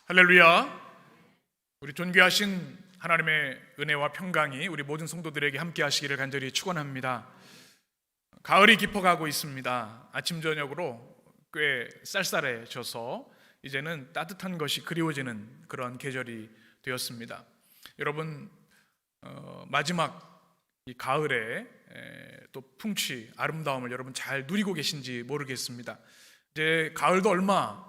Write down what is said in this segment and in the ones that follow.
할렐루야. 우리 존귀하신 하나님의 은혜와 평강이 우리 모든 성도들에게 함께 하시기를 간절히 축원합니다. 가을이 깊어가고 있습니다. 아침 저녁으로 꽤 쌀쌀해져서 이제는 따뜻한 것이 그리워지는 그런 계절이 되었습니다. 여러분, 마지막 이 가을에 또 풍취, 아름다움을 여러분 잘 누리고 계신지 모르겠습니다. 이제 가을도 얼마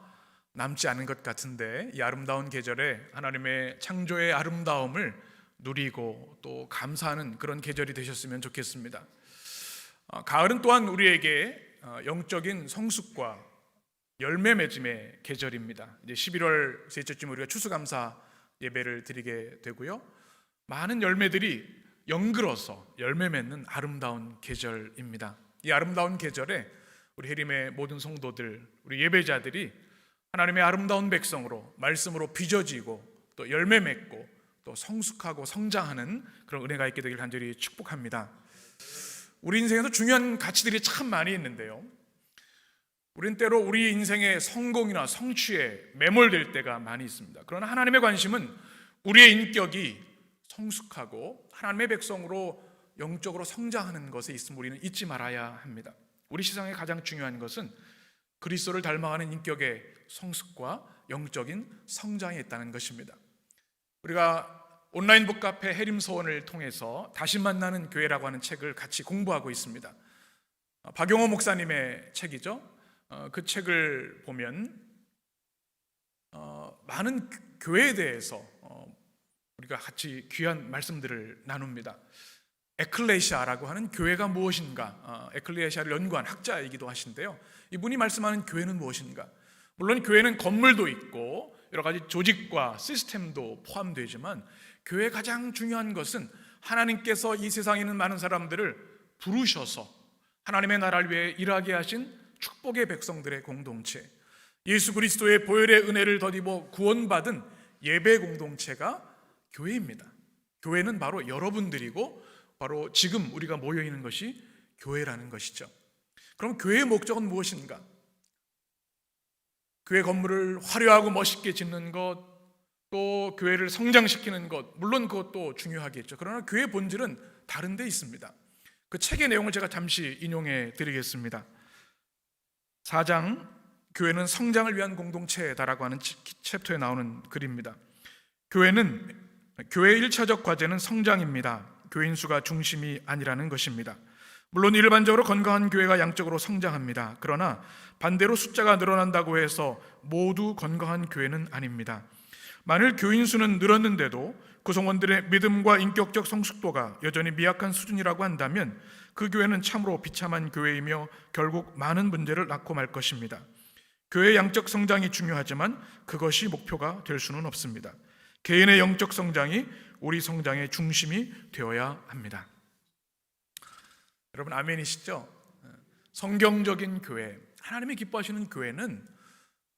남지 않은 것 같은데, 이 아름다운 계절에 하나님의 창조의 아름다움을 누리고 또 감사하는 그런 계절이 되셨으면 좋겠습니다. 가을은 또한 우리에게 영적인 성숙과 열매 맺음의 계절입니다. 이제 11월 셋째쯤 우리가 추수감사 예배를 드리게 되고요, 많은 열매들이 연글어서 열매 맺는 아름다운 계절입니다. 이 아름다운 계절에 우리 해림의 모든 성도들, 우리 예배자들이 하나님의 아름다운 백성으로 말씀으로 빚어지고 또 열매 맺고 또 성숙하고 성장하는 그런 은혜가 있게 되길 간절히 축복합니다. 우리 인생에서 중요한 가치들이 참 많이 있는데요, 우린 때로 우리 인생의 성공이나 성취에 매몰될 때가 많이 있습니다. 그러나 하나님의 관심은 우리의 인격이 성숙하고 하나님의 백성으로 영적으로 성장하는 것에 있음을 우리는 잊지 말아야 합니다. 우리 세상에 가장 중요한 것은 그리스도를 닮아가는 인격의 성숙과 영적인 성장에 있다는 것입니다. 우리가 온라인 북카페 해림서원을 통해서 다시 만나는 교회라고 하는 책을 같이 공부하고 있습니다. 박용호 목사님의 책이죠. 그 책을 보면 많은 교회에 대해서 우리가 같이 귀한 말씀들을 나눕니다. 에클레시아라고 하는 교회가 무엇인가, 에클레시아를 연구한 학자이기도 하신데요, 이분이 말씀하는 교회는 무엇인가. 물론 교회는 건물도 있고 여러 가지 조직과 시스템도 포함되지만 교회의 가장 중요한 것은 하나님께서 이 세상에 있는 많은 사람들을 부르셔서 하나님의 나라를 위해 일하게 하신 축복의 백성들의 공동체, 예수 그리스도의 보혈의 은혜를 덧입어 구원받은 예배 공동체가 교회입니다. 교회는 바로 여러분들이고 바로 지금 우리가 모여있는 것이 교회라는 것이죠. 그럼 교회의 목적은 무엇인가? 교회 건물을 화려하고 멋있게 짓는 것, 또 교회를 성장시키는 것, 물론 그것도 중요하겠죠. 그러나 교회의 본질은 다른 데 있습니다. 그 책의 내용을 제가 잠시 인용해 드리겠습니다. 4장 교회는 성장을 위한 공동체다라고 하는 챕터에 나오는 글입니다. 교회의 1차적 과제는 성장입니다. 교인 수가 중심이 아니라는 것입니다. 물론 일반적으로 건강한 교회가 양적으로 성장합니다. 그러나 반대로 숫자가 늘어난다고 해서 모두 건강한 교회는 아닙니다. 만일 교인 수는 늘었는데도 구성원들의 믿음과 인격적 성숙도가 여전히 미약한 수준이라고 한다면 그 교회는 참으로 비참한 교회이며 결국 많은 문제를 낳고 말 것입니다. 교회의 양적 성장이 중요하지만 그것이 목표가 될 수는 없습니다. 개인의 영적 성장이 우리 성장의 중심이 되어야 합니다. 여러분 아멘이시죠? 성경적인 교회, 하나님이 기뻐하시는 교회는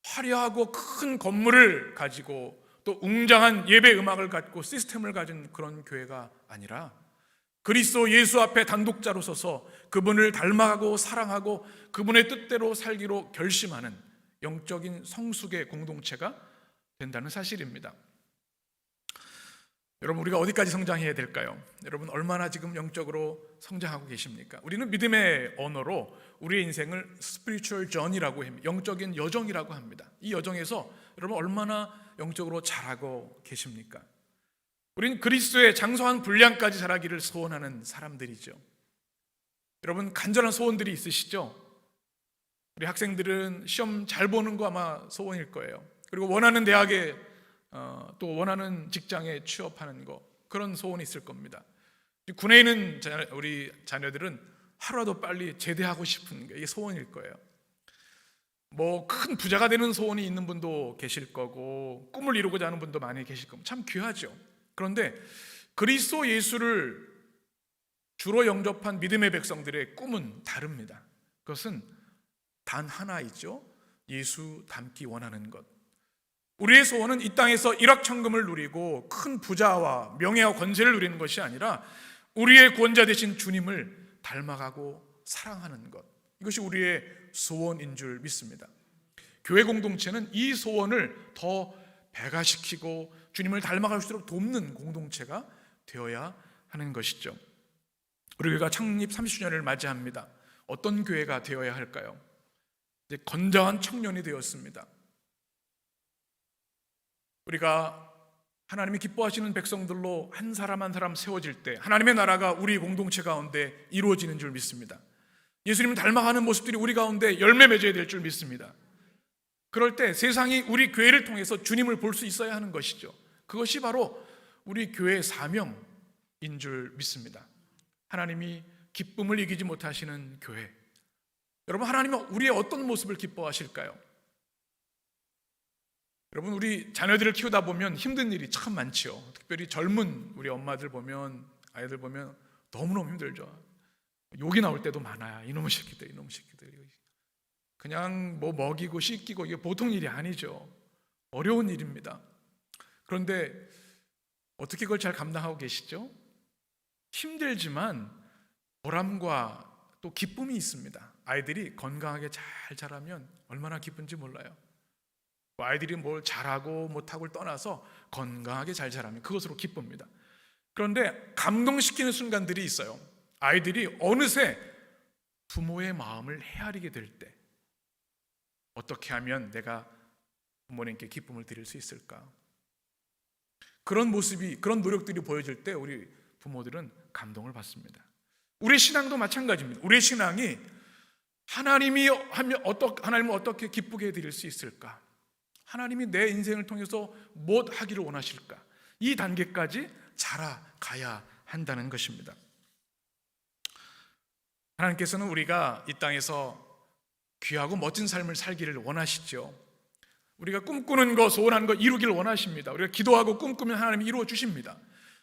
화려하고 큰 건물을 가지고 또 웅장한 예배 음악을 갖고 시스템을 가진 그런 교회가 아니라 그리스도 예수 앞에 단독자로 서서 그분을 닮아가고 사랑하고 그분의 뜻대로 살기로 결심하는 영적인 성숙의 공동체가 된다는 사실입니다. 여러분, 우리가 어디까지 성장해야 될까요? 여러분, 얼마나 지금 영적으로 성장하고 계십니까? 우리는 믿음의 언어로 우리의 인생을 spiritual journey라고 합니다. 영적인 여정이라고 합니다. 이 여정에서 여러분 얼마나 영적으로 자라고 계십니까? 우리는 그리스도의 장성한 분량까지 자라기를 소원하는 사람들이죠. 여러분, 간절한 소원들이 있으시죠? 우리 학생들은 시험 잘 보는 거 아마 소원일 거예요. 그리고 원하는 대학에 또 원하는 직장에 취업하는 거, 그런 소원이 있을 겁니다. 군에 있는 우리 자녀들은 하루라도 빨리 제대하고 싶은 게 이게 소원일 거예요. 뭐 큰 부자가 되는 소원이 있는 분도 계실 거고 꿈을 이루고자 하는 분도 많이 계실 겁니다. 참 귀하죠. 그런데 그리스도 예수를 주로 영접한 믿음의 백성들의 꿈은 다릅니다. 그것은 단 하나이죠. 예수 닮기 원하는 것. 우리의 소원은 이 땅에서 일확천금을 누리고 큰 부자와 명예와 권세를 누리는 것이 아니라 우리의 구원자 되신 주님을 닮아가고 사랑하는 것, 이것이 우리의 소원인 줄 믿습니다. 교회 공동체는 이 소원을 더 배가시키고 주님을 닮아갈수록 돕는 공동체가 되어야 하는 것이죠. 우리 교회가 창립 30주년을 맞이합니다. 어떤 교회가 되어야 할까요? 이제 건장한 청년이 되었습니다. 우리가 하나님이 기뻐하시는 백성들로 한 사람 한 사람 세워질 때 하나님의 나라가 우리 공동체 가운데 이루어지는 줄 믿습니다. 예수님을 닮아가는 모습들이 우리 가운데 열매 맺어야 될 줄 믿습니다. 그럴 때 세상이 우리 교회를 통해서 주님을 볼 수 있어야 하는 것이죠. 그것이 바로 우리 교회의 사명인 줄 믿습니다. 하나님이 기쁨을 이기지 못하시는 교회. 여러분, 하나님은 우리의 어떤 모습을 기뻐하실까요? 여러분, 우리 자녀들을 키우다 보면 힘든 일이 참 많죠. 특별히 젊은 우리 엄마들 보면, 아이들 보면 너무너무 힘들죠. 욕이 나올 때도 많아요. 이놈의 새끼들, 이놈의 새끼들. 그냥 뭐 먹이고 씻기고 이게 보통 일이 아니죠. 어려운 일입니다. 그런데 어떻게 그걸 잘 감당하고 계시죠? 힘들지만 보람과 또 기쁨이 있습니다. 아이들이 건강하게 잘 자라면 얼마나 기쁜지 몰라요. 아이들이 뭘 잘하고 못하고를 떠나서 건강하게 잘 자라면 그것으로 기쁩니다. 그런데 감동시키는 순간들이 있어요. 아이들이 어느새 부모의 마음을 헤아리게 될 때 어떻게 하면 내가 부모님께 기쁨을 드릴 수 있을까? 그런 모습이, 그런 노력들이 보여질 때 우리 부모들은 감동을 받습니다. 우리 신앙도 마찬가지입니다. 우리의 신앙이 하나님을 어떻게 기쁘게 해드릴 수 있을까? 하나님이 내 인생을 통해서 무엇 하기를 원하실까? 이 단계까지 자라가야 한다는 것입니다. 하나님께서는 우리가 이 땅에서 귀하고 멋진 삶을 살기를 원하시죠. 우리가 꿈꾸는 것, 소원하는 것 이루기를 원하십니다. 우리가 기도하고 꿈꾸면 하나님이 이루어 주십니다.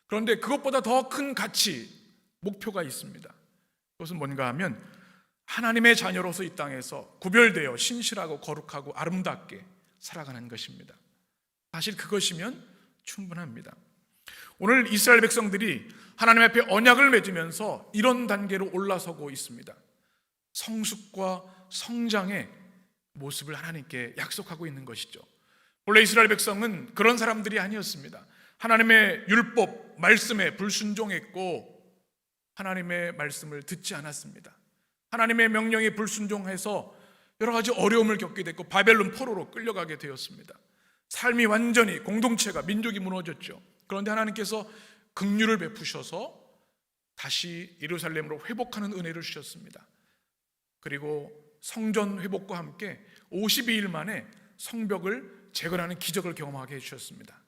그런데 그것보다 더 큰 가치, 목표가 있습니다. 그것은 뭔가 하면 하나님의 자녀로서 이 땅에서 구별되어 신실하고 거룩하고 아름답게 살아가는 것입니다. 사실 그것이면 충분합니다. 오늘 이스라엘 백성들이 하나님 앞에 언약을 맺으면서 이런 단계로 올라서고 있습니다. 성숙과 성장의 모습을 하나님께 약속하고 있는 것이죠. 원래 이스라엘 백성은 그런 사람들이 아니었습니다. 하나님의 율법, 말씀에 불순종했고 하나님의 말씀을 듣지 않았습니다. 하나님의 명령에 불순종해서 여러 가지 어려움을 겪게 됐고 바벨론 포로로 끌려가게 되었습니다. 삶이 완전히, 공동체가, 민족이 무너졌죠. 그런데 하나님께서 긍휼을 베푸셔서 다시 예루살렘으로 회복하는 은혜를 주셨습니다. 그리고 성전 회복과 함께 52일 만에 성벽을 재건하는 기적을 경험하게 해주셨습니다.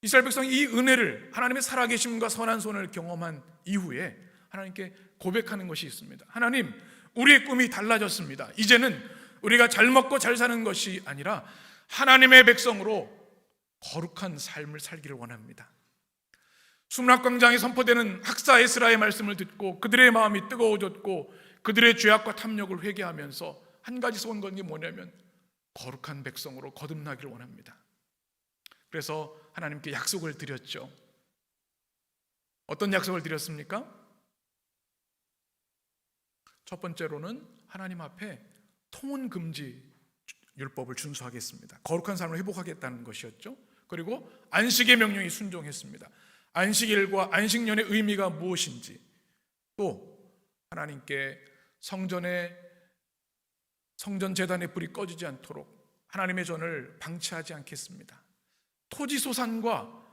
이스라엘 백성이 이 은혜를, 하나님의 살아계심과 선한 손을 경험한 이후에 하나님께 고백하는 것이 있습니다. 하나님, 우리의 꿈이 달라졌습니다. 이제는 우리가 잘 먹고 잘 사는 것이 아니라 하나님의 백성으로 거룩한 삶을 살기를 원합니다. 수문학광장에 선포되는 학사 에스라의 말씀을 듣고 그들의 마음이 뜨거워졌고 그들의 죄악과 탐욕을 회개하면서 한 가지 소원건이 뭐냐면 거룩한 백성으로 거듭나기를 원합니다. 그래서 하나님께 약속을 드렸죠. 어떤 약속을 드렸습니까? 첫 번째로는 하나님 앞에 통혼 금지 율법을 준수하겠습니다. 거룩한 삶을 회복하겠다는 것이었죠. 그리고 안식의 명령이 순종했습니다. 안식일과 안식년의 의미가 무엇인지, 또 하나님께 성전 제단의 불이 꺼지지 않도록 하나님의 전을 방치하지 않겠습니다. 토지소산과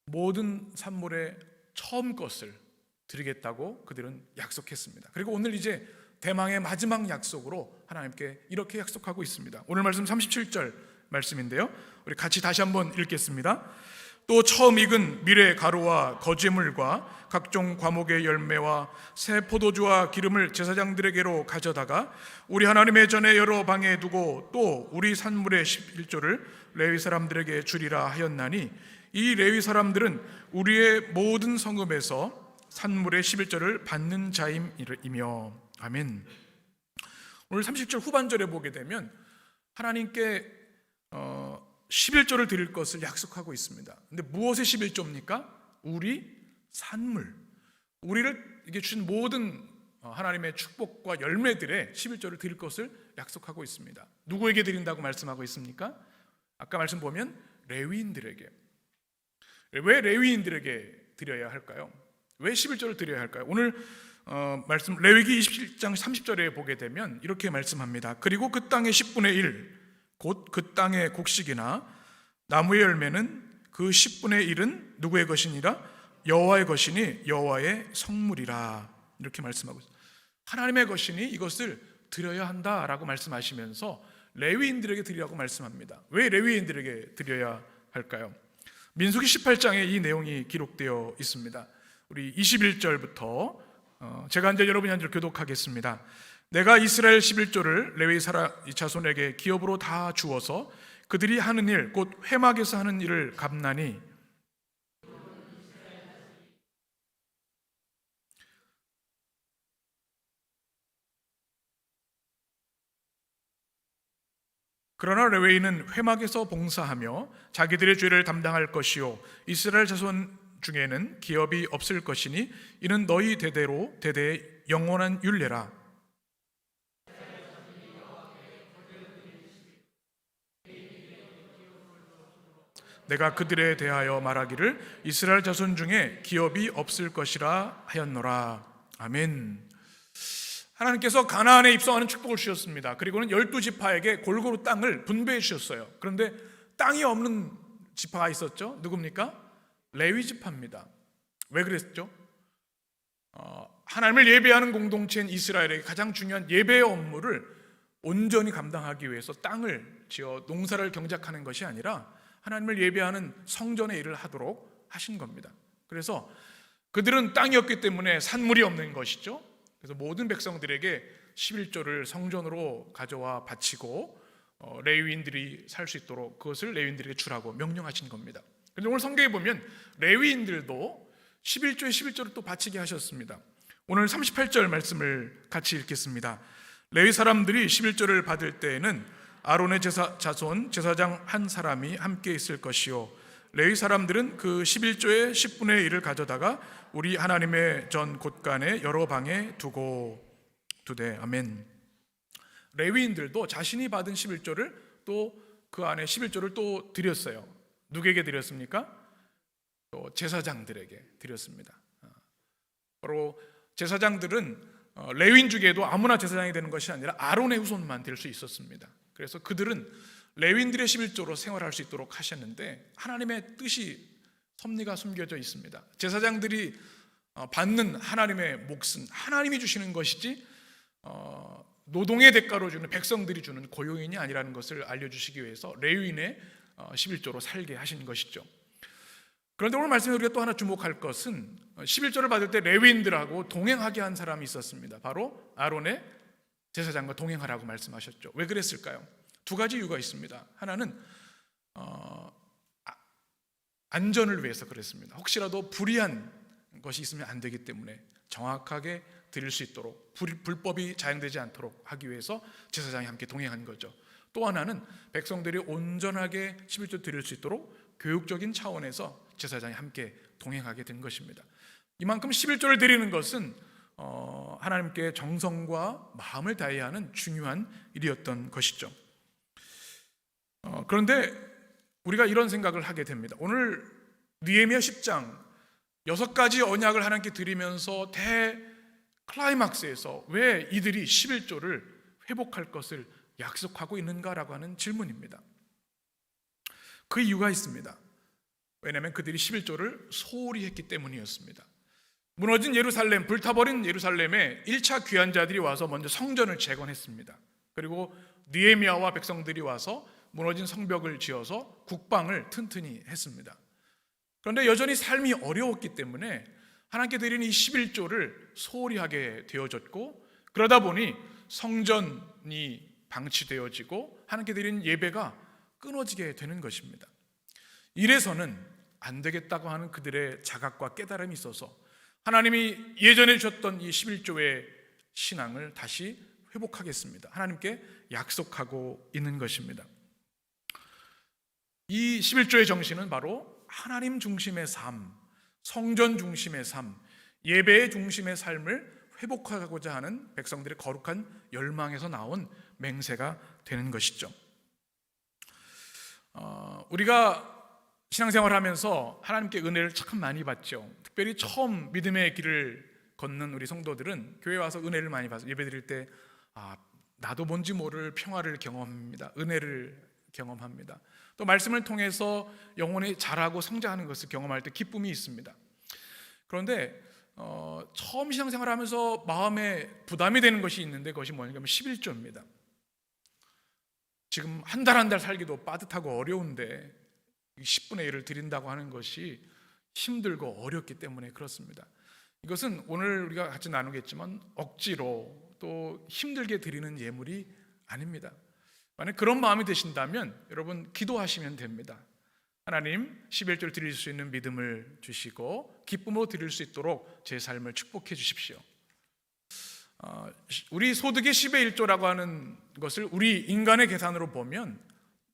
모든 산물의 처음 것을 드리겠다고 그들은 약속했습니다. 그리고 오늘 이제 대망의 마지막 약속으로 하나님께 이렇게 약속하고 있습니다. 오늘 말씀 37절 말씀인데요, 우리 같이 다시 한번 읽겠습니다. 또 처음 익은 밀의 가루와 거제물과 각종 과목의 열매와 새 포도주와 기름을 제사장들에게로 가져다가 우리 하나님의 전에 여러 방에 두고 또 우리 산물의 11조를 레위 사람들에게 주리라 하였나니 이 레위 사람들은 우리의 모든 성읍에서 산물의 11조를 받는 자임이며. 아멘. 오늘 30절 후반절에 보게 되면 하나님께 11조를 드릴 것을 약속하고 있습니다. 근데 무엇의 11조입니까? 우리 산물, 우리를 이게 주신 모든 하나님의 축복과 열매들의 11조를 드릴 것을 약속하고 있습니다. 누구에게 드린다고 말씀하고 있습니까? 아까 말씀 보면 레위인들에게. 왜 레위인들에게 드려야 할까요? 왜 11조를 드려야 할까요? 오늘 말씀 레위기 27장 30절에 보게 되면 이렇게 말씀합니다. 그리고 그 땅의 10분의 1, 곧 그 땅의 곡식이나 나무의 열매는 그 10분의 1은 누구의 것이니라? 여호와의 것이니 여호와의 성물이라. 이렇게 말씀하고 있습니다. 하나님의 것이니 이것을 드려야 한다라고 말씀하시면서 레위인들에게 드리라고 말씀합니다. 왜 레위인들에게 드려야 할까요? 민수기 18장에 이 내용이 기록되어 있습니다. 우리 21절부터 제가 이제 여러분이 한절 교독하겠습니다. 내가 이스라엘 11조를 레위 자손에게 기업으로 다 주어서 그들이 하는 일, 곧 회막에서 하는 일을 갚나니 그러나 레위인은 회막에서 봉사하며 자기들의 죄를 담당할 것이요 이스라엘 자손 중에는 기업이 없을 것이니 이는 너희 대대로 대대의 영원한 율례라. 내가 그들에 대하여 말하기를 이스라엘 자손 중에 기업이 없을 것이라 하였노라. 아멘. 하나님께서 가나안에 입성하는 축복을 주셨습니다. 그리고는 12지파에게 골고루 땅을 분배해 주셨어요. 그런데 땅이 없는 지파가 있었죠. 누굽니까? 레위 지파입니다. 왜 그랬죠? 하나님을 예배하는 공동체인 이스라엘에게 가장 중요한 예배의 업무를 온전히 감당하기 위해서 땅을 지어 농사를 경작하는 것이 아니라 하나님을 예배하는 성전의 일을 하도록 하신 겁니다. 그래서 그들은 땅이 없기 때문에 산물이 없는 것이죠. 그래서 모든 백성들에게 11조를 성전으로 가져와 바치고 레위인들이 살 수 있도록 그것을 레위인들에게 주라고 명령하신 겁니다. 그런데 오늘 성경에 보면 레위인들도 11조에 11조를 또 바치게 하셨습니다. 오늘 38절 말씀을 같이 읽겠습니다. 레위 사람들이 11조를 받을 때에는 아론의 자손 제사장 한 사람이 함께 있을 것이요 레위 사람들은 그 11조의 10분의 1을 가져다가 우리 하나님의 전 곳간에 여러 방에 두되. 아멘. 레위인들도 자신이 받은 11조를 또 그 안에 11조를 또 드렸어요. 누구에게 드렸습니까? 또 제사장들에게 드렸습니다. 바로 제사장들은 레위인 중에도 아무나 제사장이 되는 것이 아니라 아론의 후손만 될 수 있었습니다. 그래서 그들은 레위인들의 11조로 생활할 수 있도록 하셨는데 하나님의 뜻이 섭리가 숨겨져 있습니다. 제사장들이 받는 하나님의 몫은 하나님이 주시는 것이지 노동의 대가로 주는 백성들이 주는 고용인이 아니라는 것을 알려주시기 위해서 레위인의 11조로 살게 하신 것이죠. 그런데 오늘 말씀에 우리가 또 하나 주목할 것은 11조를 받을 때 레위인들하고 동행하게 한 사람이 있었습니다. 바로 아론의 제사장과 동행하라고 말씀하셨죠. 왜 그랬을까요? 두 가지 이유가 있습니다. 하나는 안전을 위해서 그랬습니다. 혹시라도 불의한 것이 있으면 안 되기 때문에 정확하게 드릴 수 있도록 불법이 자행되지 않도록 하기 위해서 제사장이 함께 동행한 거죠. 또 하나는 백성들이 온전하게 11조 드릴 수 있도록 교육적인 차원에서 제사장이 함께 동행하게 된 것입니다. 이만큼 11조를 드리는 것은 하나님께 정성과 마음을 다해야 하는 중요한 일이었던 것이죠. 그런데 우리가 이런 생각을 하게 됩니다. 오늘 느헤미야 10장 6가지 언약을 하나님께 드리면서 클라이막스에서 왜 이들이 11조를 회복할 것을 약속하고 있는가라고 하는 질문입니다. 그 이유가 있습니다. 왜냐하면 그들이 11조를 소홀히 했기 때문이었습니다. 무너진 예루살렘, 불타버린 예루살렘에 1차 귀환자들이 와서 먼저 성전을 재건했습니다. 그리고 느헤미야와 백성들이 와서 무너진 성벽을 지어서 국방을 튼튼히 했습니다. 그런데 여전히 삶이 어려웠기 때문에 하나님께 드리는 이 11조를 소홀히 하게 되어졌고, 그러다 보니 성전이 방치되어지고 하나님께 드리는 예배가 끊어지게 되는 것입니다. 이래서는 안 되겠다고 하는 그들의 자각과 깨달음이 있어서 하나님이 예전에 주셨던 이 11조의 신앙을 다시 회복하겠습니다. 하나님께 약속하고 있는 것입니다. 이 11조의 정신은 바로 하나님 중심의 삶, 성전 중심의 삶, 예배의 중심의 삶을 회복하고자 하는 백성들의 거룩한 열망에서 나온 맹세가 되는 것이죠. 우리가 신앙생활 하면서 하나님께 은혜를 참 많이 받죠. 특별히 처음 믿음의 길을 걷는 우리 성도들은 교회 와서 은혜를 많이 받아서 예배 드릴 때 나도 뭔지 모를 평화를 경험합니다. 은혜를 경험합니다. 또 말씀을 통해서 영혼이 자라고 성장하는 것을 경험할 때 기쁨이 있습니다. 그런데 처음 신앙생활 하면서 마음에 부담이 되는 것이 있는데 그것이 뭐냐면 11조입니다. 지금 한 달 한 달 살기도 빠듯하고 어려운데 10분의 1을 드린다고 하는 것이 힘들고 어렵기 때문에 그렇습니다. 이것은 오늘 우리가 같이 나누겠지만 억지로 또 힘들게 드리는 예물이 아닙니다. 만약 그런 마음이 되신다면 여러분 기도하시면 됩니다. 하나님 11조를 드릴 수 있는 믿음을 주시고 기쁨으로 드릴 수 있도록 제 삶을 축복해 주십시오. 우리 소득의 10의 1조라고 하는 것을 우리 인간의 계산으로 보면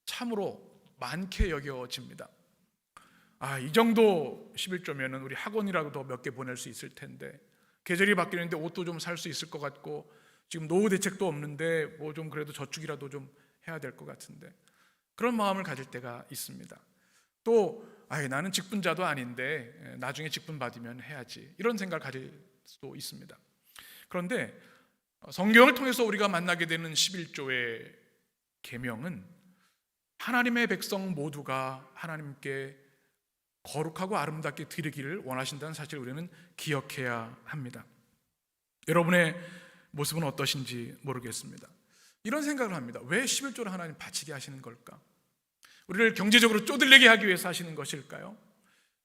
참으로 많게 여겨집니다. 이 정도 11조면은 우리 학원이라도 몇 개 보낼 수 있을 텐데, 계절이 바뀌는데 옷도 좀 살 수 있을 것 같고, 지금 노후 대책도 없는데 뭐 좀 그래도 저축이라도 좀 해야 될 것 같은데, 그런 마음을 가질 때가 있습니다. 또 나는 직분자도 아닌데 나중에 직분 받으면 해야지, 이런 생각을 가질 수도 있습니다. 그런데 성경을 통해서 우리가 만나게 되는 11조의 계명은 하나님의 백성 모두가 하나님께 거룩하고 아름답게 드리기를 원하신다는 사실을 우리는 기억해야 합니다. 여러분의 모습은 어떠신지 모르겠습니다. 이런 생각을 합니다. 왜 11조를 하나님 바치게 하시는 걸까? 우리를 경제적으로 쪼들리게 하기 위해서 하시는 것일까요?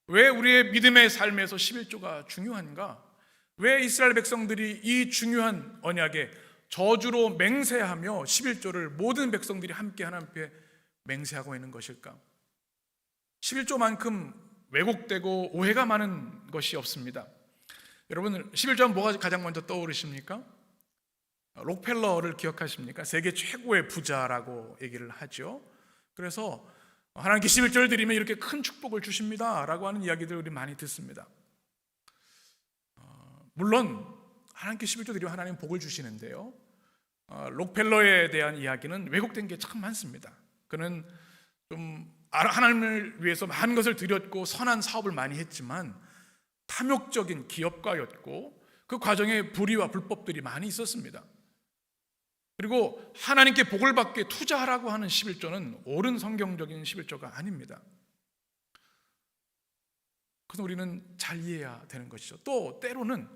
왜 우리의 믿음의 삶에서 11조가 중요한가? 왜 이스라엘 백성들이 이 중요한 언약에 저주로 맹세하며 11조를 모든 백성들이 함께 하나님 앞에 맹세하고 있는 것일까? 11조만큼 왜곡되고 오해가 많은 것이 없습니다. 여러분 11조는 뭐가 가장 먼저 떠오르십니까? 록펠러를 기억하십니까? 세계 최고의 부자라고 얘기를 하죠. 그래서 하나님께 11조를 드리면 이렇게 큰 축복을 주십니다 라고 하는 이야기들을 우리 많이 듣습니다. 물론 하나님께 11조 드리면 하나님 복을 주시는데요, 록펠러에 대한 이야기는 왜곡된 게 참 많습니다. 그는 좀 하나님을 위해서 많은 것을 드렸고 선한 사업을 많이 했지만 탐욕적인 기업가였고 그 과정에 불의와 불법들이 많이 있었습니다. 그리고 하나님께 복을 받게 투자하라고 하는 11조는 옳은 성경적인 11조가 아닙니다. 그래서 우리는 잘 이해해야 되는 것이죠. 또 때로는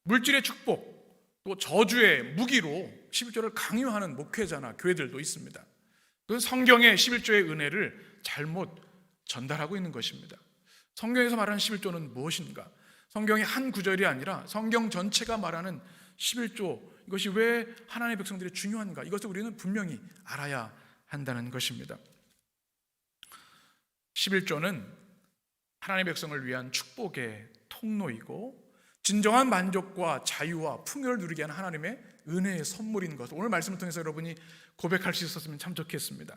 물질의 축복, 또 저주의 무기로 11조를 강요하는 목회자나 교회들도 있습니다. 그건 성경의 11조의 은혜를 잘못 전달하고 있는 것입니다. 성경에서 말하는 11조는 무엇인가? 성경의 한 구절이 아니라 성경 전체가 말하는 11조, 이것이 왜 하나님의 백성들이 중요한가? 이것을 우리는 분명히 알아야 한다는 것입니다. 11조는 하나님의 백성을 위한 축복의 통로이고 진정한 만족과 자유와 풍요를 누리게 하는 하나님의 은혜의 선물인 것, 오늘 말씀을 통해서 여러분이 고백할 수 있었으면 참 좋겠습니다.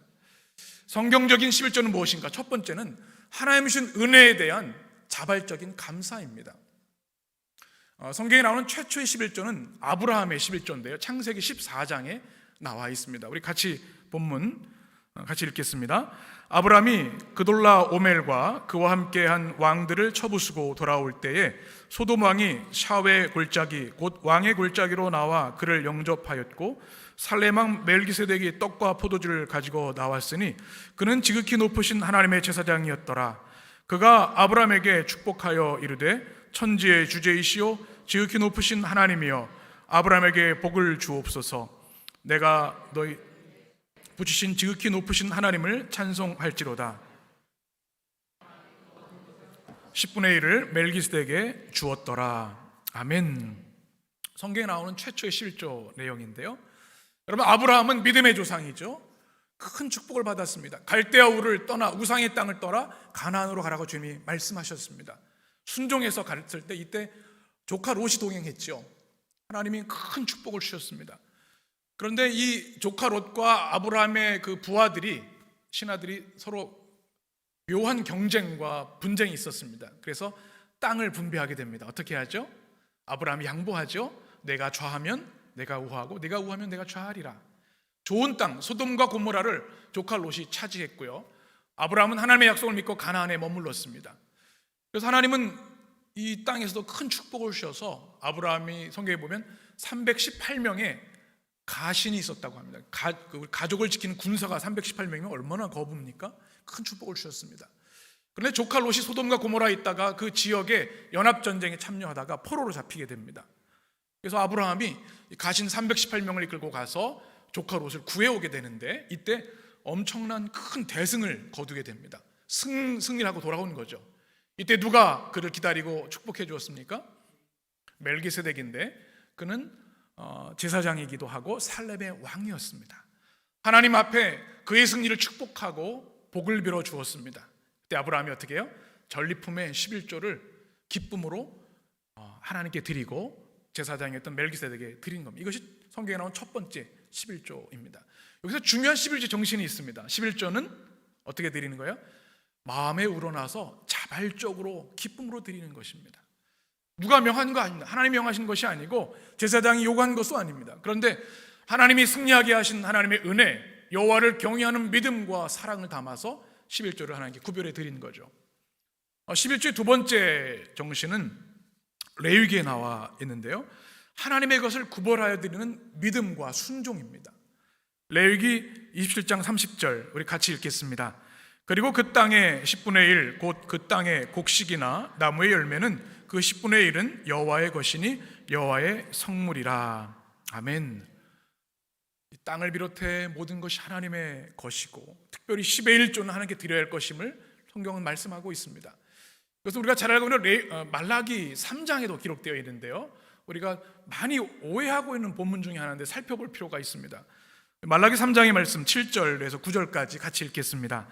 성경적인 11조는 무엇인가? 첫 번째는 하나님 주신 은혜에 대한 자발적인 감사입니다. 성경에 나오는 최초의 11조는 아브라함의 11조인데요, 창세기 14장에 나와 있습니다. 우리 같이 본문 같이 읽겠습니다. 아브라함이 그돌라 오멜과 그와 함께한 왕들을 쳐부수고 돌아올 때에 소돔 왕이 샤웨 골짜기 곧 왕의 골짜기로 나와 그를 영접하였고 살렘 왕 멜기세덱이 떡과 포도주를 가지고 나왔으니 그는 지극히 높으신 하나님의 제사장이었더라. 그가 아브라함에게 축복하여 이르되 천지의 주제이시오 지극히 높으신 하나님이여 아브라함에게 복을 주옵소서. 내가 너희 붙이신 지극히 높으신 하나님을 찬송할지로다. 10분의 1을 멜기세덱에게 주었더라. 아멘. 성경에 나오는 최초의 11조 내용인데요, 여러분 아브라함은 믿음의 조상이죠. 큰 축복을 받았습니다. 갈대아 우를 떠나 우상의 땅을 떠나 가나안으로 가라고 주님이 말씀하셨습니다. 순종해서 갔을 때 이때 조카 롯이 동행했죠. 하나님이 큰 축복을 주셨습니다. 그런데 이 조카 롯과 아브라함의 그 부하들이, 신하들이 서로 묘한 경쟁과 분쟁이 있었습니다. 그래서 땅을 분배하게 됩니다. 어떻게 하죠? 아브라함이 양보하죠. 내가 좌하면 내가 우하고 내가 우하면 내가 좌하리라. 좋은 땅 소돔과 고모라를 조카 롯이 차지했고요, 아브라함은 하나님의 약속을 믿고 가나안에 머물렀습니다. 그래서 하나님은 이 땅에서도 큰 축복을 주셔서 아브라함이 성경에 보면 318명의 가신이 있었다고 합니다. 가족을 지키는 군사가 318명이면 얼마나 거부입니까? 큰 축복을 주셨습니다. 그런데 조카 롯이 소돔과 고모라에 있다가 그 지역에 연합전쟁에 참여하다가 포로로 잡히게 됩니다. 그래서 아브라함이 가신 318명을 이끌고 가서 조카 롯을 구해오게 되는데, 이때 엄청난 큰 대승을 거두게 됩니다. 승리를 하고 돌아온 거죠. 이때 누가 그를 기다리고 축복해 주었습니까? 멜기세덱인데, 그는 제사장이기도 하고 살렘의 왕이었습니다. 하나님 앞에 그의 승리를 축복하고 복을 빌어 주었습니다. 그때 아브라함이 어떻게 해요? 전리품의 11조를 기쁨으로 하나님께 드리고 제사장이었던 멜기세덱에게 드린 겁니다. 이것이 성경에 나온 첫 번째 11조입니다. 여기서 중요한 11조 정신이 있습니다. 11조는 어떻게 드리는 거예요? 마음에 우러나서 자발적으로 기쁨으로 드리는 것입니다. 누가 명한 거 아닙니다. 하나님이 명하신 것이 아니고 제사장이 요구한 것도 아닙니다. 그런데 하나님이 승리하게 하신 하나님의 은혜, 여호와를 경외하는 믿음과 사랑을 담아서 11조를 하나님께 구별해 드리는 거죠. 11조의 두 번째 정신은 레위기에 나와 있는데요, 하나님의 것을 구별하여 드리는 믿음과 순종입니다. 레위기 27장 30절 우리 같이 읽겠습니다. 그리고 그 땅의 10분의 1 곧 그 땅의 곡식이나 나무의 열매는 그 10분의 1은 여호와의 것이니 여호와의 성물이라. 아멘. 이 땅을 비롯해 모든 것이 하나님의 것이고 특별히 10의 1조는 하나님께 드려야 할 것임을 성경은 말씀하고 있습니다. 그래서 우리가 잘 알고 있는 말라기 3장에도 기록되어 있는데요, 우리가 많이 오해하고 있는 본문 중에 하나인데 살펴볼 필요가 있습니다. 말라기 3장의 말씀 7절에서 9절까지 같이 읽겠습니다.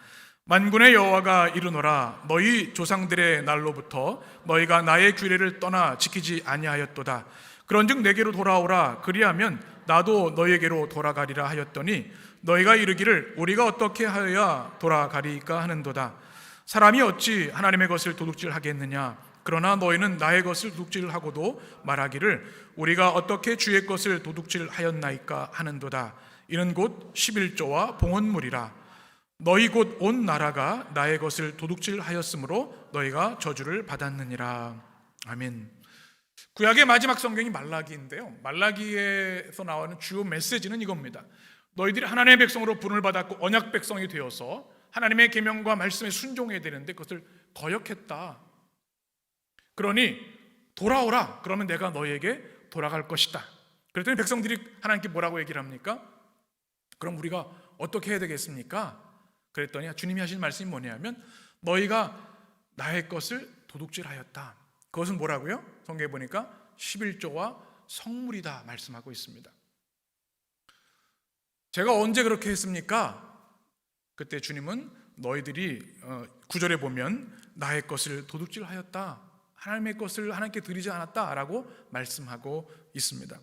만군의 여호와가 이르노라, 너희 조상들의 날로부터 너희가 나의 규례를 떠나 지키지 아니하였도다. 그런즉 내게로 돌아오라, 그리하면 나도 너희에게로 돌아가리라 하였더니 너희가 이르기를 우리가 어떻게 하여야 돌아가리까 하는도다. 사람이 어찌 하나님의 것을 도둑질하겠느냐? 그러나 너희는 나의 것을 도둑질하고도 말하기를 우리가 어떻게 주의 것을 도둑질하였나이까 하는도다. 이는 곧 11조와 봉헌물이라. 너희 곧 온 나라가 나의 것을 도둑질하였으므로 너희가 저주를 받았느니라. 아멘. 구약의 마지막 성경이 말라기인데요, 말라기에서 나오는 주요 메시지는 이겁니다. 너희들이 하나님의 백성으로 분을 받았고 언약 백성이 되어서 하나님의 계명과 말씀에 순종해야 되는데 그것을 거역했다. 그러니 돌아오라, 그러면 내가 너희에게 돌아갈 것이다. 그랬더니 백성들이 하나님께 뭐라고 얘기를 합니까? 그럼 우리가 어떻게 해야 되겠습니까? 그랬더니 주님이 하신 말씀이 뭐냐면 너희가 나의 것을 도둑질하였다. 그것은 뭐라고요? 성경에 보니까 11조와 성물이다 말씀하고 있습니다. 제가 언제 그렇게 했습니까? 그때 주님은 너희들이 9절에 보면 나의 것을 도둑질하였다, 하나님의 것을 하나님께 드리지 않았다라고 말씀하고 있습니다.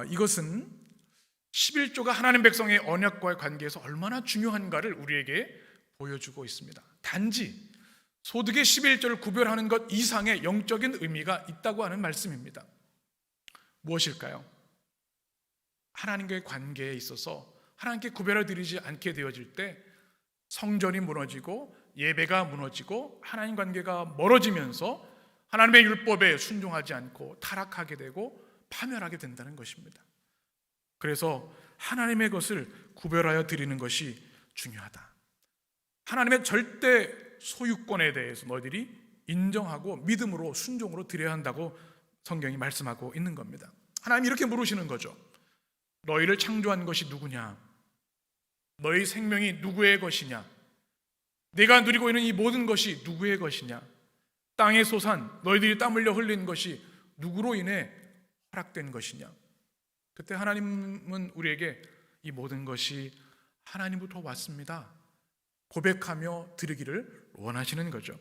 이것은 11조가 하나님 백성의 언약과의 관계에서 얼마나 중요한가를 우리에게 보여주고 있습니다. 단지 소득의 11조를 구별하는 것 이상의 영적인 의미가 있다고 하는 말씀입니다. 무엇일까요? 하나님과의 관계에 있어서 하나님께 구별을 드리지 않게 되어질 때 성전이 무너지고 예배가 무너지고 하나님 관계가 멀어지면서 하나님의 율법에 순종하지 않고 타락하게 되고 파멸하게 된다는 것입니다. 그래서 하나님의 것을 구별하여 드리는 것이 중요하다. 하나님의 절대 소유권에 대해서 너희들이 인정하고 믿음으로 순종으로 드려야 한다고 성경이 말씀하고 있는 겁니다. 하나님이 이렇게 물으시는 거죠. 너희를 창조한 것이 누구냐? 너희 생명이 누구의 것이냐? 내가 누리고 있는 이 모든 것이 누구의 것이냐? 땅의 소산, 너희들이 땀 흘려 흘린 것이 누구로 인해 허락된 것이냐? 그때 하나님은 우리에게 이 모든 것이 하나님부터 왔습니다 고백하며 드리기를 원하시는 거죠.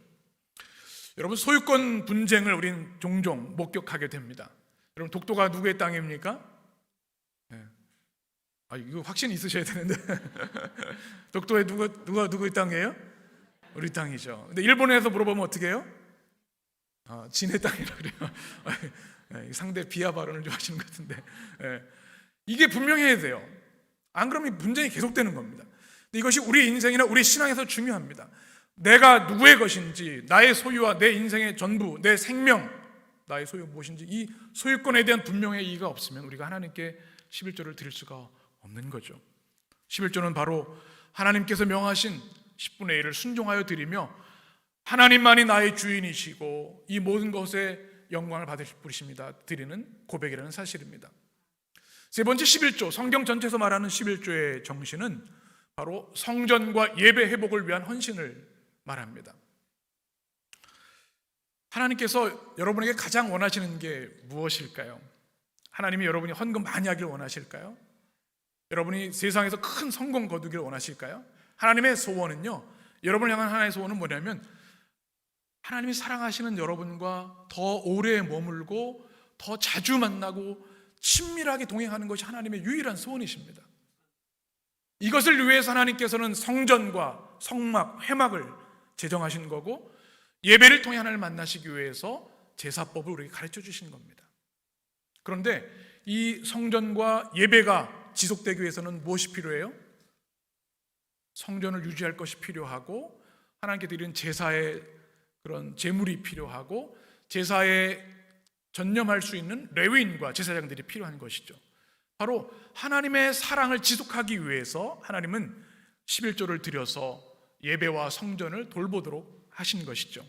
여러분, 소유권 분쟁을 우리는 종종 목격하게 됩니다. 여러분, 독도가 누구의 땅입니까? 네. 이거 확신 있으셔야 되는데 독도에 누구의 땅이에요? 우리 땅이죠. 근데 일본에서 물어보면 어떻게 해요? 진의 땅이라고 그래요. 상대 비하 발언을 좀 하시는 것 같은데, 이게 분명해야 돼요. 안 그러면 분쟁이 계속되는 겁니다. 이것이 우리 인생이나 우리 신앙에서 중요합니다. 내가 누구의 것인지, 나의 소유와 내 인생의 전부, 내 생명, 나의 소유 무엇인지 이 소유권에 대한 분명의 이의가 없으면 우리가 하나님께 11조를 드릴 수가 없는 거죠. 11조는 바로 하나님께서 명하신 10분의 1을 순종하여 드리며 하나님만이 나의 주인이시고 이 모든 것에 영광을 받으실 분이십니다 드리는 고백이라는 사실입니다. 세 번째 11조, 성경 전체에서 말하는 11조의 정신은 바로 성전과 예배 회복을 위한 헌신을 말합니다. 하나님께서 여러분에게 가장 원하시는 게 무엇일까요? 하나님이 여러분이 헌금 많이 하길 원하실까요? 여러분이 세상에서 큰 성공 거두길 원하실까요? 하나님의 소원은요, 여러분을 향한 하나님의 소원은 뭐냐면 하나님이 사랑하시는 여러분과 더 오래 머물고 더 자주 만나고 친밀하게 동행하는 것이 하나님의 유일한 소원이십니다. 이것을 위해서 하나님께서는 성전과 성막, 회막을 제정하신 거고 예배를 통해 하나님을 만나시기 위해서 제사법을 우리에게 가르쳐 주신 겁니다. 그런데 이 성전과 예배가 지속되기 위해서는 무엇이 필요해요? 성전을 유지할 것이 필요하고 하나님께 드리는 제사의 그런 제물이 필요하고 제사에 전념할 수 있는 레위인과 제사장들이 필요한 것이죠. 바로 하나님의 사랑을 지속하기 위해서 하나님은 11조를 드려서 예배와 성전을 돌보도록 하신 것이죠.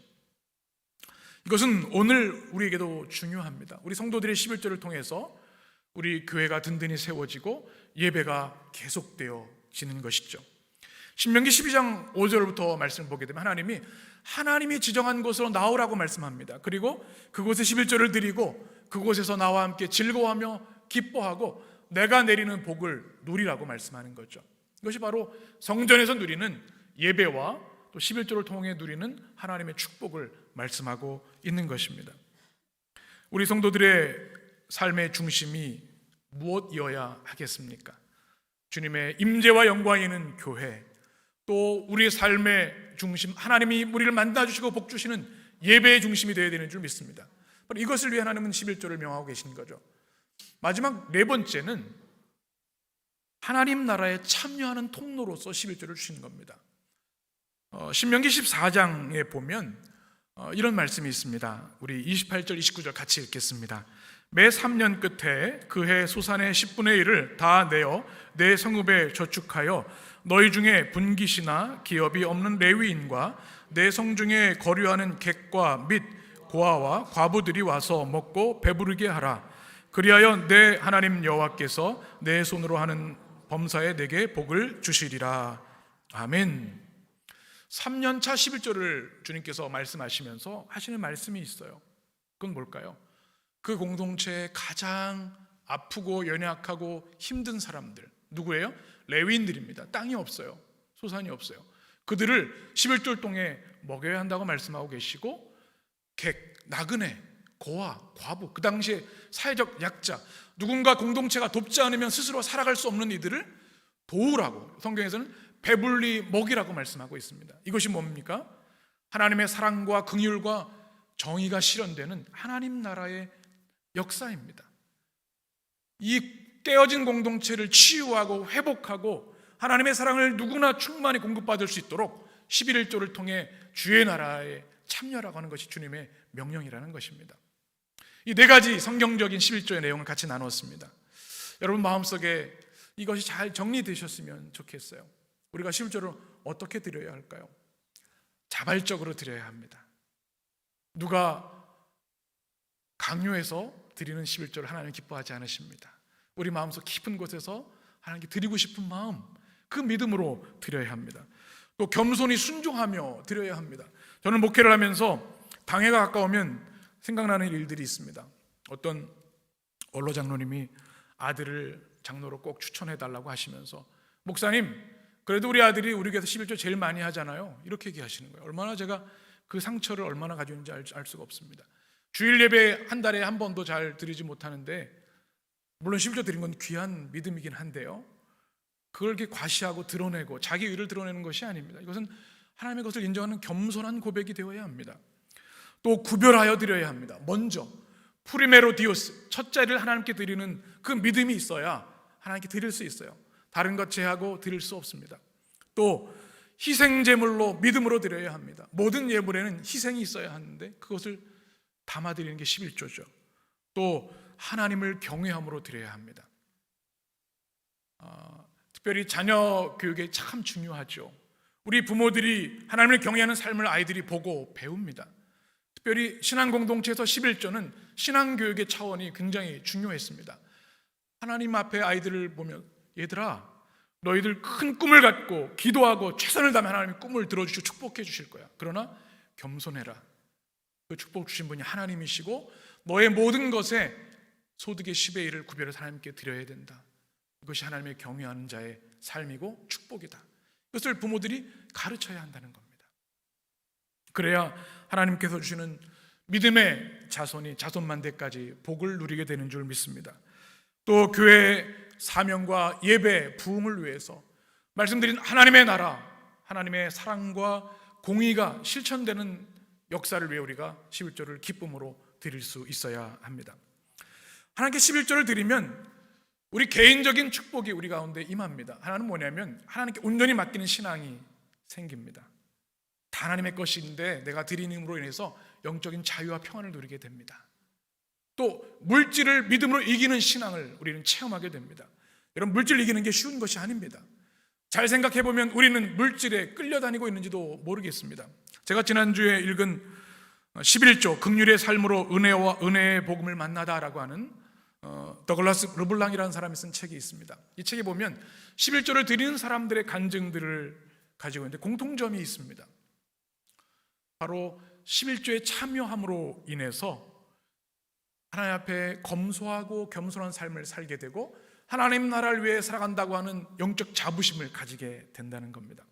이것은 오늘 우리에게도 중요합니다. 우리 성도들의 11조를 통해서 우리 교회가 든든히 세워지고 예배가 계속되어지는 것이죠. 신명기 12장 5절부터 말씀을 보게 되면 하나님이 지정한 곳으로 나오라고 말씀합니다. 그리고 그곳에 11조를 드리고 그곳에서 나와 함께 즐거워하며 기뻐하고 내가 내리는 복을 누리라고 말씀하는 거죠. 이것이 바로 성전에서 누리는 예배와 또 11조를 통해 누리는 하나님의 축복을 말씀하고 있는 것입니다. 우리 성도들의 삶의 중심이 무엇이어야 하겠습니까? 주님의 임재와 영광이 있는 교회, 또 우리의 삶의 중심, 하나님이 우리를 만나주시고 복주시는 예배의 중심이 되어야 되는 줄 믿습니다. 이것을 위해 하나님은 11조를 명하고 계신 거죠. 마지막 네 번째는 하나님 나라에 참여하는 통로로서 11조를 주시는 겁니다. 신명기 14장에 보면 이런 말씀이 있습니다. 우리 28절 29절 같이 읽겠습니다. 매 3년 끝에 그 해 소산의 10분의 1을 다 내어 내 성읍에 저축하여 너희 중에 분깃이나 기업이 없는 레위인과 내 성중에 거류하는 객과 및 고아와 과부들이 와서 먹고 배부르게 하라. 그리하여 내 하나님 여호와께서 내 손으로 하는 범사에 내게 복을 주시리라. 아멘. 3년차 11조를 주님께서 말씀하시면서 하시는 말씀이 있어요. 그건 뭘까요? 그 공동체에 가장 아프고 연약하고 힘든 사람들, 누구예요? 레위인들입니다. 땅이 없어요. 소산이 없어요. 그들을 11조를 통해 먹여야 한다고 말씀하고 계시고 객, 나그네, 고아, 과부, 그 당시에 사회적 약자, 누군가 공동체가 돕지 않으면 스스로 살아갈 수 없는 이들을 도우라고 성경에서는 배불리 먹이라고 말씀하고 있습니다. 이것이 뭡니까? 하나님의 사랑과 긍휼과 정의가 실현되는 하나님 나라의 역사입니다. 이 깨어진 공동체를 치유하고 회복하고 하나님의 사랑을 누구나 충만히 공급받을 수 있도록 11조를 통해 주의 나라에 참여라고 하는 것이 주님의 명령이라는 것입니다. 이 네 가지 성경적인 11조의 내용을 같이 나눴습니다. 여러분 마음속에 이것이 잘 정리되셨으면 좋겠어요. 우리가 11조를 어떻게 드려야 할까요? 자발적으로 드려야 합니다. 누가 강요해서 드리는 11조를 하나님 기뻐하지 않으십니다. 우리 마음속 깊은 곳에서 하나님께 드리고 싶은 마음, 그 믿음으로 드려야 합니다. 또 겸손히 순종하며 드려야 합니다. 저는 목회를 하면서 당회가 가까우면 생각나는 일들이 있습니다. 어떤 원로 장로님이 아들을 장로로 꼭 추천해달라고 하시면서 목사님, 그래도 우리 아들이 우리 교회에서 11조 제일 많이 하잖아요. 이렇게 얘기하시는 거예요. 얼마나 제가 그 상처를 얼마나 가지고 있는지 알 수가 없습니다. 주일 예배 한 달에 한 번도 잘 드리지 못하는데, 물론 11조 드린 건 귀한 믿음이긴 한데요, 그걸 이렇게 과시하고 드러내고 자기 의를 드러내는 것이 아닙니다. 이것은 하나님의 것을 인정하는 겸손한 고백이 되어야 합니다. 또 구별하여 드려야 합니다. 먼저 프리메로 디오스, 첫째를 하나님께 드리는 그 믿음이 있어야 하나님께 드릴 수 있어요. 다른 것 제하고 드릴 수 없습니다. 또 희생제물로 믿음으로 드려야 합니다. 모든 예물에는 희생이 있어야 하는데 그것을 담아드리는 게 11조죠. 또 하나님을 경외함으로 드려야 합니다. 특별히 자녀 교육에 참 중요하죠. 우리 부모들이 하나님을 경외하는 삶을 아이들이 보고 배웁니다. 특별히 신앙 공동체에서 11조는 신앙 교육의 차원이 굉장히 중요했습니다. 하나님 앞에 아이들을 보면 얘들아 너희들 큰 꿈을 갖고 기도하고 최선을 다하면 하나님이 꿈을 들어주시고 축복해 주실 거야. 그러나 겸손해라. 그 축복 주신 분이 하나님이시고 너의 모든 것에 소득의 10의 1을 구별해서 하나님께 드려야 된다. 이것이 하나님의 경외하는 자의 삶이고 축복이다. 이것을 부모들이 가르쳐야 한다는 겁니다. 그래야 하나님께서 주시는 믿음의 자손이 자손만대까지 복을 누리게 되는 줄 믿습니다. 또 교회의 사명과 예배, 부흥을 위해서 말씀드린 하나님의 나라, 하나님의 사랑과 공의가 실천되는 역사를 위해 우리가 11조를 기쁨으로 드릴 수 있어야 합니다. 하나님께 11조를 드리면 우리 개인적인 축복이 우리 가운데 임합니다. 하나는 뭐냐면 하나님께 온전히 맡기는 신앙이 생깁니다. 다 하나님의 것인데 내가 드리님으로 인해서 영적인 자유와 평안을 누리게 됩니다. 또 물질을 믿음으로 이기는 신앙을 우리는 체험하게 됩니다. 여러분, 물질 이기는 게 쉬운 것이 아닙니다. 잘 생각해보면 우리는 물질에 끌려다니고 있는지도 모르겠습니다. 제가 지난주에 읽은 11조 긍휼의 삶으로 은혜와 은혜의 복음을 만나다라고 하는 더글라스 르블랑이라는 사람이 쓴 책이 있습니다. 이 책에 보면 11조를 드리는 사람들의 간증들을 가지고 있는데 공통점이 있습니다. 바로 11조에 참여함으로 인해서 하나님 앞에 검소하고 겸손한 삶을 살게 되고 하나님 나라를 위해 살아간다고 하는 영적 자부심을 가지게 된다는 겁니다.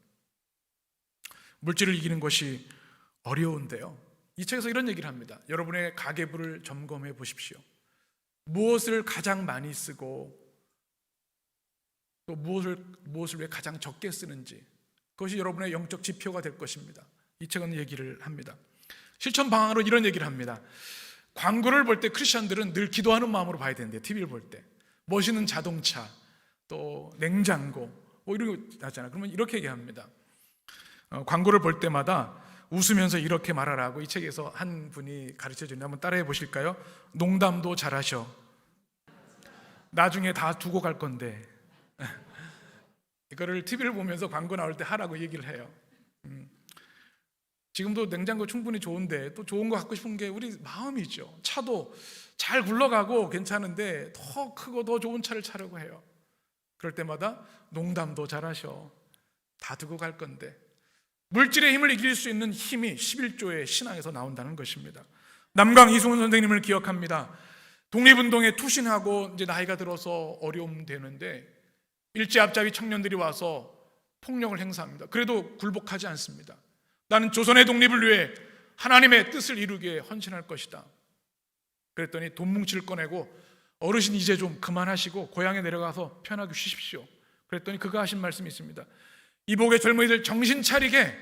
물질을 이기는 것이 어려운데요, 이 책에서 이런 얘기를 합니다. 여러분의 가계부를 점검해 보십시오. 무엇을 가장 많이 쓰고 또 무엇을 왜 가장 적게 쓰는지, 그것이 여러분의 영적 지표가 될 것입니다. 이 책은 얘기를 합니다. 실천 방향으로 이런 얘기를 합니다. 광고를 볼 때 크리스천들은 늘 기도하는 마음으로 봐야 되는데, TV를 볼 때 멋있는 자동차, 또 냉장고 뭐 이런 거 하잖아요. 그러면 이렇게 얘기합니다. 광고를 볼 때마다 웃으면서 이렇게 말하라고 이 책에서 한 분이 가르쳐 주는데 한번 따라해 보실까요? 농담도 잘하셔. 나중에 다 두고 갈 건데. 이거를 TV를 보면서 광고 나올 때 하라고 얘기를 해요. 지금도 냉장고 충분히 좋은데 또 좋은 거 갖고 싶은 게 우리 마음이죠. 차도 잘 굴러가고 괜찮은데 더 크고 더 좋은 차를 차려고 해요. 그럴 때마다 농담도 잘하셔. 다 두고 갈 건데. 물질의 힘을 이길 수 있는 힘이 11조의 신앙에서 나온다는 것입니다. 남강 이승훈 선생님을 기억합니다. 독립운동에 투신하고 이제 나이가 들어서 어려움 되는데 일제압잡이 청년들이 와서 폭력을 행사합니다. 그래도 굴복하지 않습니다. 나는 조선의 독립을 위해 하나님의 뜻을 이루기에 헌신할 것이다. 그랬더니 돈 뭉치를 꺼내고 어르신 이제 좀 그만하시고 고향에 내려가서 편하게 쉬십시오. 그랬더니 그가 하신 말씀이 있습니다. 이복의 젊은이들 정신 차리게,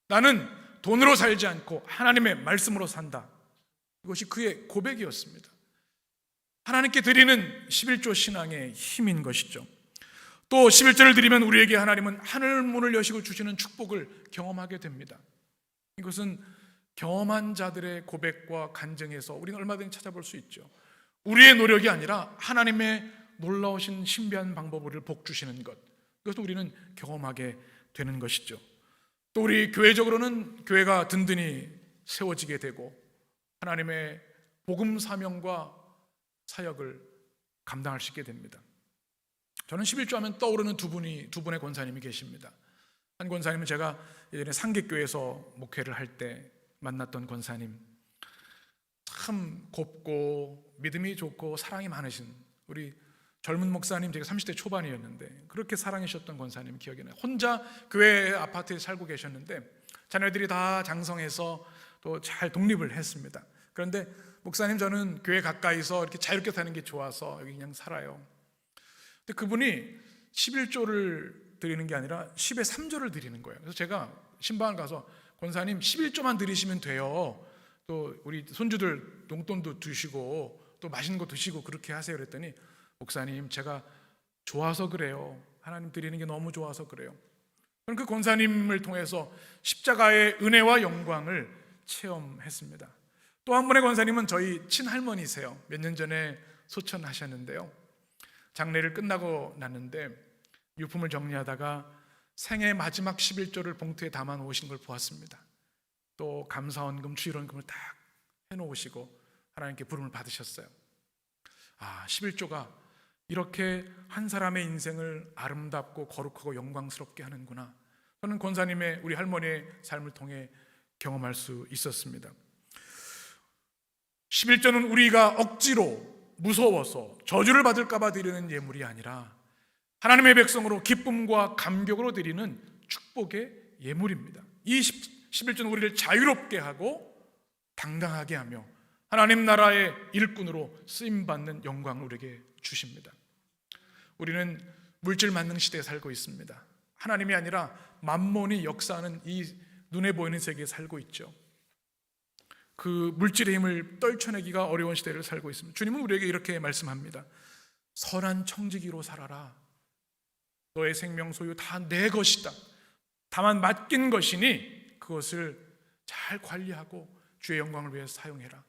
나는 돈으로 살지 않고 하나님의 말씀으로 산다. 이것이 그의 고백이었습니다. 하나님께 드리는 11조 신앙의 힘인 것이죠. 또 11조를 드리면 우리에게 하나님은 하늘 문을 여시고 주시는 축복을 경험하게 됩니다. 이것은 경험한 자들의 고백과 간증에서 우리는 얼마든지 찾아볼 수 있죠. 우리의 노력이 아니라 하나님의 놀라우신 신비한 방법으로 복 주시는 것, 이것도 우리는 경험하게 되는 것이죠. 또 우리 교회적으로는 교회가 든든히 세워지게 되고 하나님의 복음 사명과 사역을 감당할 수 있게 됩니다. 저는 11조 하면 떠오르는 두 분의 권사님이 계십니다. 한 권사님은 제가 예전에 상계교회에서 목회를 할 때 만났던 권사님, 참 곱고 믿음이 좋고 사랑이 많으신 우리 젊은 목사님, 제가 30대 초반이었는데 그렇게 사랑하셨던 권사님 기억이 나요. 혼자 교회 아파트에 살고 계셨는데 자녀들이 다 장성해서 또 잘 독립을 했습니다. 그런데 목사님, 저는 교회 가까이서 이렇게 자유롭게 사는 게 좋아서 여기 그냥 살아요. 근데 그분이 11조를 드리는 게 아니라 10의 3조를 드리는 거예요. 그래서 제가 신방을 가서 권사님 11조만 드리시면 돼요. 또 우리 손주들 용돈도 주시고 또 맛있는 거 드시고 그렇게 하세요. 그랬더니 목사님, 제가 좋아서 그래요. 하나님 드리는 게 너무 좋아서 그래요. 저는 그 권사님을 통해서 십자가의 은혜와 영광을 체험했습니다. 또 한 분의 권사님은 저희 친할머니세요. 몇 년 전에 소천하셨는데요. 장례를 끝나고 났는데 유품을 정리하다가 생애 마지막 11조를 봉투에 담아 놓으신 걸 보았습니다. 또 감사원금, 주일원금을 딱 해놓으시고 하나님께 부름을 받으셨어요. 11조가 이렇게 한 사람의 인생을 아름답고 거룩하고 영광스럽게 하는구나. 저는 권사님의, 우리 할머니의 삶을 통해 경험할 수 있었습니다. 11조는 우리가 억지로 무서워서 저주를 받을까 봐 드리는 예물이 아니라 하나님의 백성으로 기쁨과 감격으로 드리는 축복의 예물입니다. 이 11조는 우리를 자유롭게 하고 당당하게 하며 하나님 나라의 일꾼으로 쓰임받는 영광을 우리에게 주십니다. 우리는 물질 만능 시대에 살고 있습니다. 하나님이 아니라 만몬이 역사하는 이 눈에 보이는 세계에 살고 있죠. 그 물질의 힘을 떨쳐내기가 어려운 시대를 살고 있습니다. 주님은 우리에게 이렇게 말씀합니다. 선한 청지기로 살아라. 너의 생명 소유 다 내 것이다. 다만 맡긴 것이니 그것을 잘 관리하고 주의 영광을 위해서 사용해라.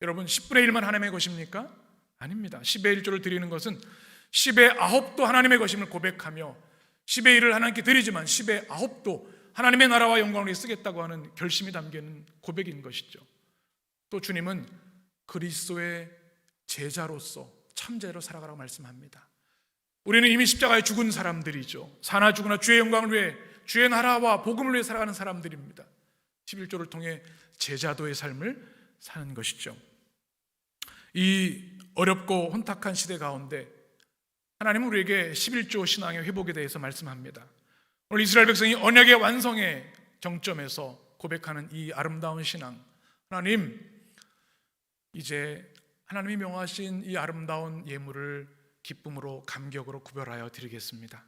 여러분, 10분의 1만 하나님의 것입니까? 아닙니다. 10의 1조를 드리는 것은 10의 9도 하나님의 것임을 고백하며 10의 1을 하나님께 드리지만 10의 9도 하나님의 나라와 영광을 위해 쓰겠다고 하는 결심이 담긴 고백인 것이죠. 또 주님은 그리스도의 제자로서 참제로 살아가라고 말씀합니다. 우리는 이미 십자가에 죽은 사람들이죠. 사나 죽으나 주의 영광을 위해, 주의 나라와 복음을 위해 살아가는 사람들입니다. 11조를 통해 제자도의 삶을 사는 것이죠. 이 어렵고 혼탁한 시대 가운데 하나님은 우리에게 11조 신앙의 회복에 대해서 말씀합니다. 오늘 이스라엘 백성이 언약의 완성의 정점에서 고백하는 이 아름다운 신앙, 하나님, 이제 하나님이 명하신 이 아름다운 예물을 기쁨으로 감격으로 구별하여 드리겠습니다.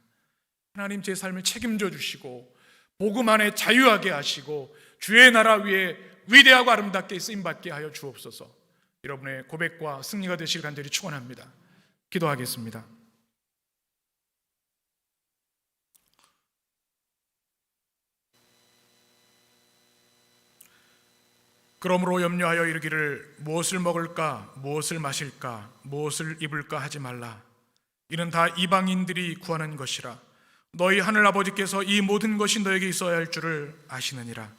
하나님, 제 삶을 책임져 주시고 복음 안에 자유하게 하시고 주의 나라 위에 위대하고 아름답게 쓰임받게 하여 주옵소서. 여러분의 고백과 승리가 되시길 간절히 축원합니다. 기도하겠습니다. 그러므로 염려하여 이르기를 무엇을 먹을까, 무엇을 마실까, 무엇을 입을까 하지 말라. 이는 다 이방인들이 구하는 것이라. 너희 하늘 아버지께서 이 모든 것이 너에게 있어야 할 줄을 아시느니라.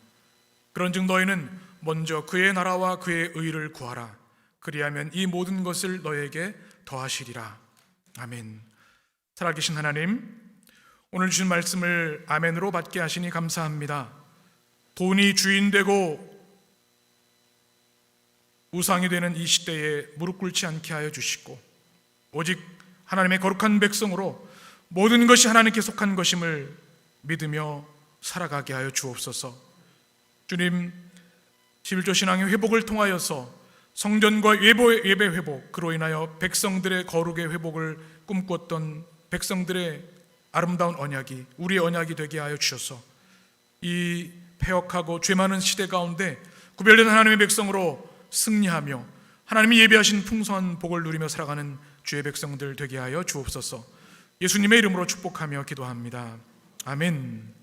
그런즉 너희는 먼저 그의 나라와 그의 의를 구하라. 그리하면 이 모든 것을 너에게 더하시리라. 아멘. 살아계신 하나님, 오늘 주신 말씀을 아멘으로 받게 하시니 감사합니다. 돈이 주인 되고 우상이 되는 이 시대에 무릎 꿇지 않게 하여 주시고 오직 하나님의 거룩한 백성으로 모든 것이 하나님께 속한 것임을 믿으며 살아가게 하여 주옵소서. 주님, 11조 신앙의 회복을 통하여서 성전과 예배 회복, 그로 인하여 백성들의 거룩의 회복을 꿈꿨던 백성들의 아름다운 언약이 우리의 언약이 되게 하여 주셔서 이 패역하고 죄 많은 시대 가운데 구별된 하나님의 백성으로 승리하며 하나님이 예비하신 풍성한 복을 누리며 살아가는 주의 백성들 되게 하여 주옵소서. 예수님의 이름으로 축복하며 기도합니다. 아멘.